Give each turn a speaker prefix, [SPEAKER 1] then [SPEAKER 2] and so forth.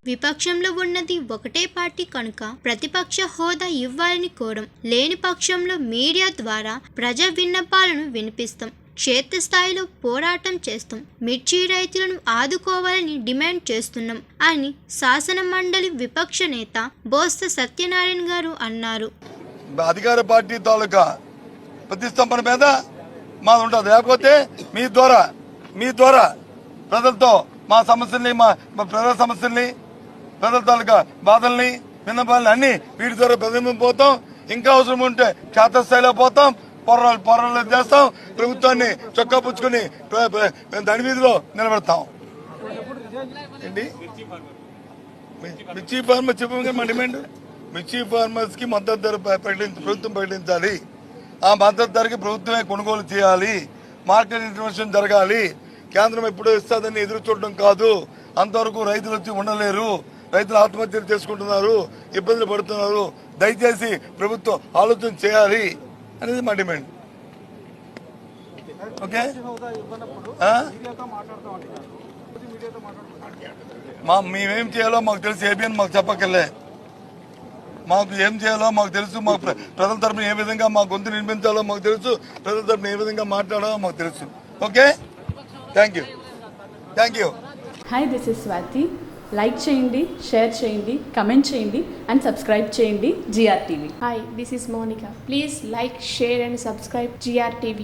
[SPEAKER 1] విపక్షంలో ఉన్నది ఒకటే పార్టీ కనుక ప్రతిపక్ష హోదా ఇవ్వాలని కోరం. లేని పక్షంలో మీడియా ద్వారా ప్రజా విన్నపాలను వినిపిస్తాం. క్షేత్రస్థాయిలో పోరాటం చేస్తాం. మిర్చి రైతులను ఆదుకోవాలని డిమాండ్ చేస్తున్నాం అని శాసన మండలి విపక్ష నేత బొత్స సత్యనారాయణ గారు అన్నారు.
[SPEAKER 2] అధికార పార్టీ తాలూకా ప్రతిష్టంభన మీద మాది ఉంటుంది. లేకపోతే మీ ద్వారా ప్రజలతో మా సమస్యల్ని మా ప్రజల సమస్యల్ని ప్రజల తాలూకా బాధల్ని విన్నపాలని అన్ని వీటి ద్వారా ప్రజలు పోతాం. ఇంకా అవసరం ఉంటే క్షేత్రస్థాయిలో పోతాం, పోరాటాలు చేస్తాం. ప్రభుత్వాన్ని చొక్కా పుచ్చుకుని దాని మీదలో నిలబెడతాం. ఏంటి మిర్చి ఫార్మర్స్ చెప్పగా మా డిమాండ్ మిర్చి ఫార్మర్స్ కి మద్దతు ధర ప్రభుత్వం ప్రకటించాలి. ఆ మద్దతు ధరకి ప్రభుత్వమే కొనుగోలు చేయాలి. మార్కెట్ ఇంటర్వెన్షన్ జరగాలి. కేంద్రం ఎప్పుడో ఇస్తుందని ఎదురు చూడడం కాదు. అంతవరకు రైతులు వచ్చి ఉండలేరు. రైతులు ఆత్మహత్యలు చేసుకుంటున్నారు, ఇబ్బందులు పడుతున్నారు. దయచేసి ప్రభుత్వం ఆలోచన చేయాలి అనేది మా డిమాండ్. ఓకే, మేమేం చేయాలో మాకు తెలుసు. ఏబిఎన్ మాకు చెప్పక్కర్లే. మాకు ఏం చేయాలో మాకు తెలుసు. మాకు ప్రజల తరపున ఏ విధంగా మా గొంతు నిర్మించాలో మాకు తెలుసు. ప్రజల తరపున ఏ విధంగా మాట్లాడాలో మాకు తెలుసు. Okay, thank you.
[SPEAKER 3] Hi, this is Swathi. Like చేయండి, షేర్ చేయండి, కమెంట్ చేయండి అండ్ సబ్స్క్రైబ్ చేయండి GR TV.
[SPEAKER 4] Hi, this is Monica. Please like, share and subscribe GR TV.